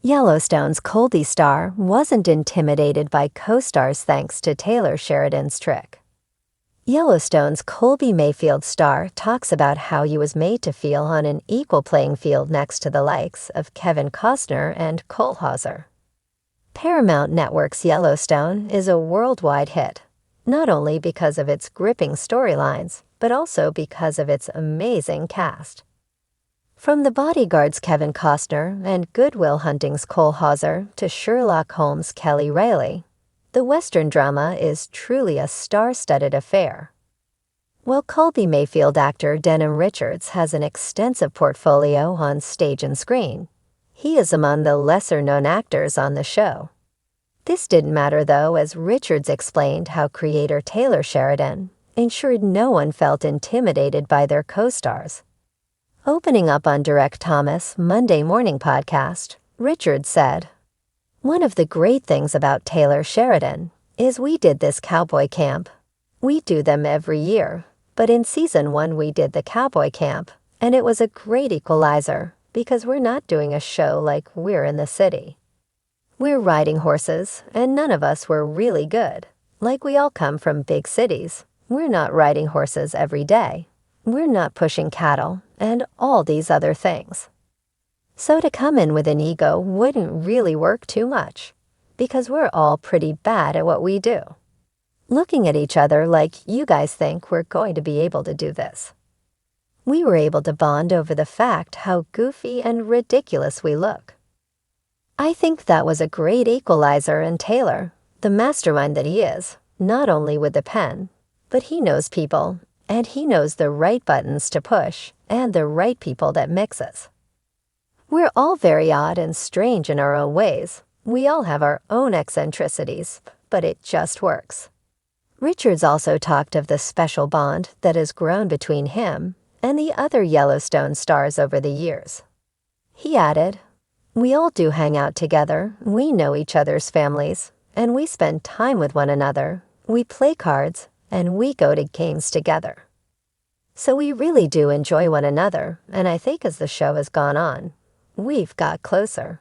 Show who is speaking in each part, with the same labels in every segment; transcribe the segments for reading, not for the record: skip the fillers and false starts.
Speaker 1: Yellowstone's Colby star wasn't intimidated by co-stars thanks to Taylor Sheridan's trick. Yellowstone's Colby Mayfield star talks about how he was made to feel on an equal playing field next to the likes of Kevin Costner and Cole Hauser. Paramount Network's Yellowstone is a worldwide hit, not only because of its gripping storylines, but also because of its amazing cast. From The Bodyguard's Kevin Costner and Good Will Hunting's Cole Hauser to Sherlock Holmes' Kelly Reilly, the Western drama is truly a star-studded affair. While Colby Mayfield actor Denham Richards has an extensive portfolio on stage and screen, he is among the lesser-known actors on the show. This didn't matter, though, as Richards explained how creator Taylor Sheridan ensured no one felt intimidated by their co-stars. Opening up on Direct Thomas' Monday Morning podcast, Richards said, "One of the great things about Taylor Sheridan is we did this cowboy camp. We do them every year, but in season 1 we did the cowboy camp, and it was a great equalizer because we're not doing a show like We're in the City. We're riding horses, and none of us were really good. Like we all come from big cities. We're not riding horses every day. We're not pushing cattle, and all these other things. So to come in with an ego wouldn't really work too much, because we're all pretty bad at what we do. Looking at each other like you guys think we're going to be able to do this. We were able to bond over the fact how goofy and ridiculous we look. I think that was a great equalizer in Taylor, the mastermind that he is, not only with the pen, but he knows people, and he knows the right buttons to push and the right people that mix us. We're all very odd and strange in our own ways. We all have our own eccentricities, but it just works." Richards also talked of the special bond that has grown between him and the other Yellowstone stars over the years. He added, "We all do hang out together, we know each other's families, and we spend time with one another, we play cards, and we go to games together. So we really do enjoy one another, and I think as the show has gone on, we've got closer.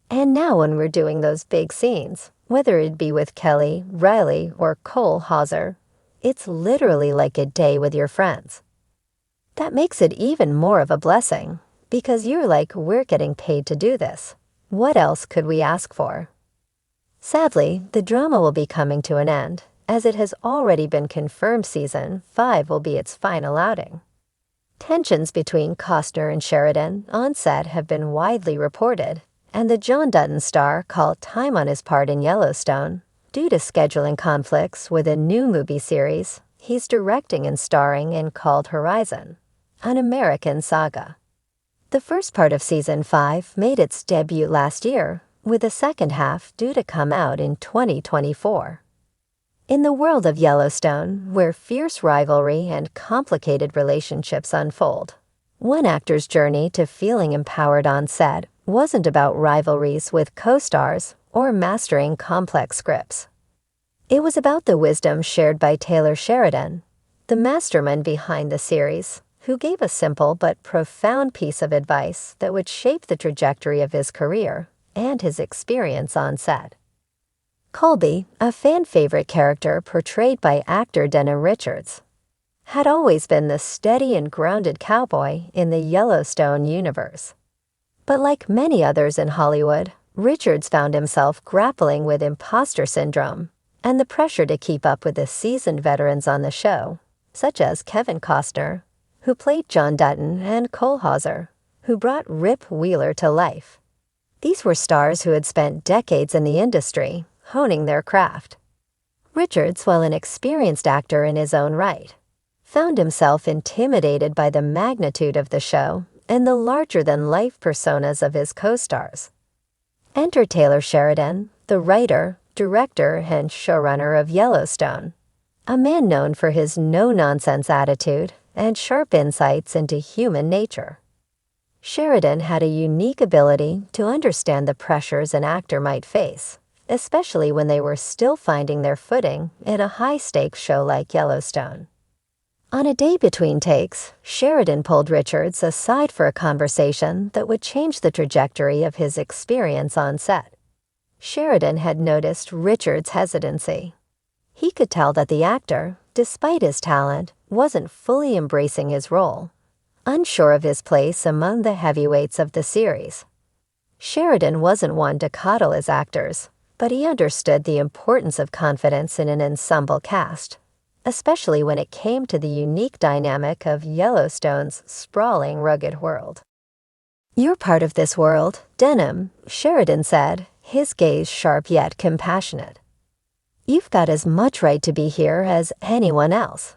Speaker 1: And now when we're doing those big scenes, whether it be with Kelly, Reilly, or Cole Hauser, it's literally like a day with your friends. That makes it even more of a blessing, because you're like, we're getting paid to do this. What else could we ask for?" Sadly, the drama will be coming to an end, as it has already been confirmed season 5 will be its final outing. Tensions between Costner and Sheridan on set have been widely reported, and the John Dutton star called time on his part in Yellowstone due to scheduling conflicts with a new movie series he's directing and starring in called Horizon, an American saga. The first part of season 5 made its debut last year, with the second half due to come out in 2024. In the world of Yellowstone, where fierce rivalry and complicated relationships unfold, one actor's journey to feeling empowered on set wasn't about rivalries with co-stars or mastering complex scripts. It was about the wisdom shared by Taylor Sheridan, the mastermind behind the series, who gave a simple but profound piece of advice that would shape the trajectory of his career and his experience on set. Colby, a fan-favorite character portrayed by actor Denham Richards, had always been the steady and grounded cowboy in the Yellowstone universe. But like many others in Hollywood, Richards found himself grappling with imposter syndrome and the pressure to keep up with the seasoned veterans on the show, such as Kevin Costner, who played John Dutton, and Cole Hauser, who brought Rip Wheeler to life. These were stars who had spent decades in the industry, honing their craft. Richards, while an experienced actor in his own right, found himself intimidated by the magnitude of the show and the larger-than-life personas of his co-stars. Enter Taylor Sheridan, the writer, director, and showrunner of Yellowstone, a man known for his no-nonsense attitude and sharp insights into human nature. Sheridan had a unique ability to understand the pressures an actor might face, especially when they were still finding their footing in a high-stakes show like Yellowstone. On a day between takes, Sheridan pulled Richards aside for a conversation that would change the trajectory of his experience on set. Sheridan had noticed Richards' hesitancy. He could tell that the actor, despite his talent, wasn't fully embracing his role, unsure of his place among the heavyweights of the series. Sheridan wasn't one to coddle his actors, but he understood the importance of confidence in an ensemble cast, especially when it came to the unique dynamic of Yellowstone's sprawling, rugged world. "You're part of this world, Denham," Sheridan said, his gaze sharp yet compassionate. "You've got as much right to be here as anyone else.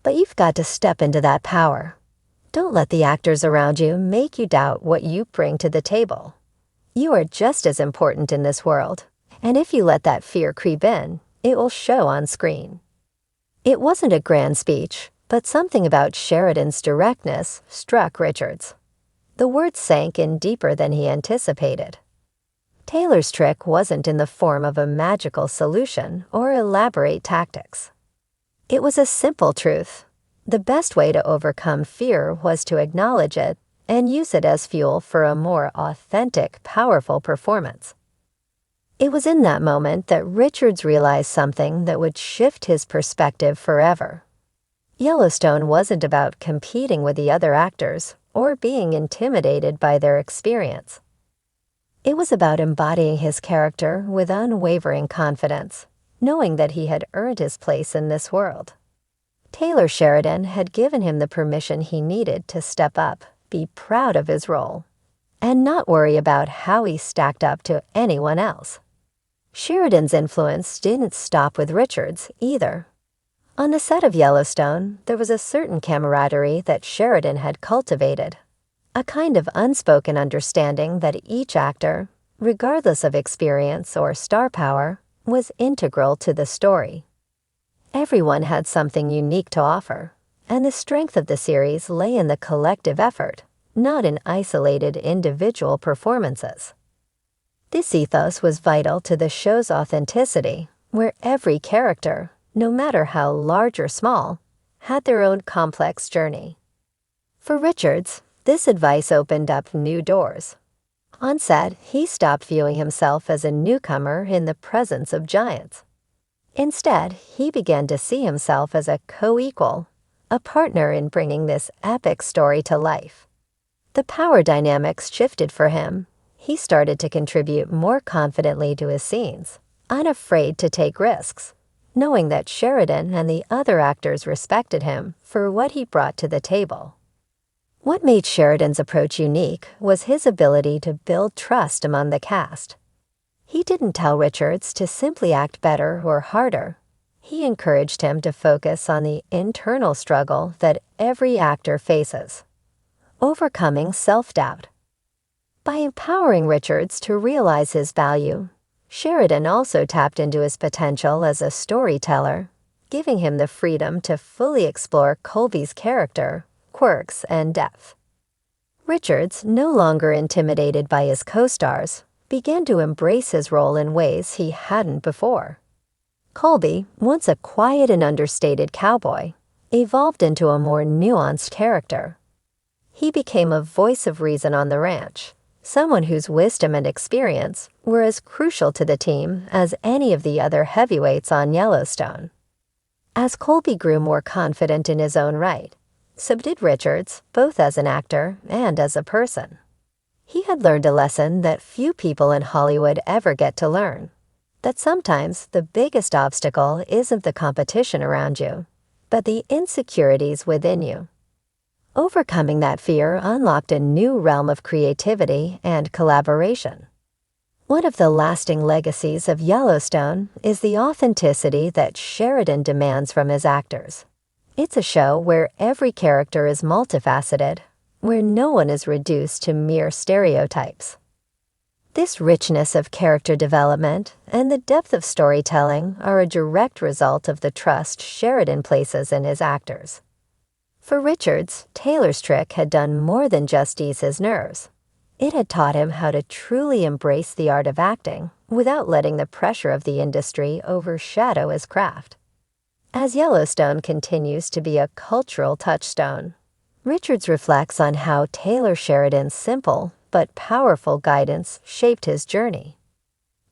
Speaker 1: But you've got to step into that power. Don't let the actors around you make you doubt what you bring to the table. You are just as important in this world, and if you let that fear creep in, it will show on screen." It wasn't a grand speech, but something about Sheridan's directness struck Richards. The words sank in deeper than he anticipated. Taylor's trick wasn't in the form of a magical solution or elaborate tactics. It was a simple truth. The best way to overcome fear was to acknowledge it and use it as fuel for a more authentic, powerful performance. It was in that moment that Richards realized something that would shift his perspective forever. Yellowstone wasn't about competing with the other actors or being intimidated by their experience. It was about embodying his character with unwavering confidence, knowing that he had earned his place in this world. Taylor Sheridan had given him the permission he needed to step up, be proud of his role, and not worry about how he stacked up to anyone else. Sheridan's influence didn't stop with Richards either. On the set of Yellowstone, there was a certain camaraderie that Sheridan had cultivated, a kind of unspoken understanding that each actor, regardless of experience or star power, was integral to the story. Everyone had something unique to offer, and the strength of the series lay in the collective effort, not in isolated individual performances. This ethos was vital to the show's authenticity, where every character, no matter how large or small, had their own complex journey. For Richards, this advice opened up new doors. On set, he stopped viewing himself as a newcomer in the presence of giants. Instead, he began to see himself as a co-equal, a partner in bringing this epic story to life. The power dynamics shifted for him. He started to contribute more confidently to his scenes, unafraid to take risks, knowing that Sheridan and the other actors respected him for what he brought to the table. What made Sheridan's approach unique was his ability to build trust among the cast. He didn't tell Richards to simply act better or harder. He encouraged him to focus on the internal struggle that every actor faces, overcoming self-doubt. By empowering Richards to realize his value, Sheridan also tapped into his potential as a storyteller, giving him the freedom to fully explore Colby's character, quirks, and depth. Richards, no longer intimidated by his co-stars, began to embrace his role in ways he hadn't before. Colby, once a quiet and understated cowboy, evolved into a more nuanced character. He became a voice of reason on the ranch, someone whose wisdom and experience were as crucial to the team as any of the other heavyweights on Yellowstone. As Colby grew more confident in his own right, so did Richards, both as an actor and as a person. He had learned a lesson that few people in Hollywood ever get to learn, that sometimes the biggest obstacle isn't the competition around you, but the insecurities within you. Overcoming that fear unlocked a new realm of creativity and collaboration. One of the lasting legacies of Yellowstone is the authenticity that Sheridan demands from his actors. It's a show where every character is multifaceted, where no one is reduced to mere stereotypes. This richness of character development and the depth of storytelling are a direct result of the trust Sheridan places in his actors. For Richards, Taylor's trick had done more than just ease his nerves. It had taught him how to truly embrace the art of acting without letting the pressure of the industry overshadow his craft. as Yellowstone continues to be a cultural touchstone. Richards reflects on how Taylor Sheridan's simple but powerful guidance shaped his journey.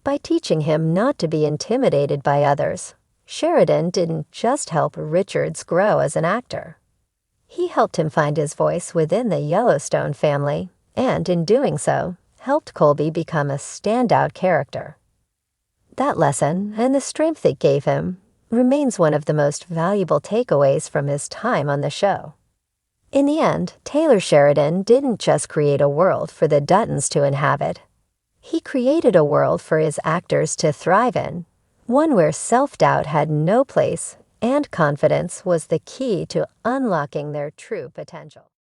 Speaker 1: By teaching him not to be intimidated by others, Sheridan didn't just help Richards grow as an actor. He helped him find his voice within the Yellowstone family, and in doing so, helped Colby become a standout character. That lesson, and the strength it gave him, remains one of the most valuable takeaways from his time on the show. In the end, Taylor Sheridan didn't just create a world for the Duttons to inhabit. He created a world for his actors to thrive in, one where self-doubt had no place and confidence was the key to unlocking their true potential.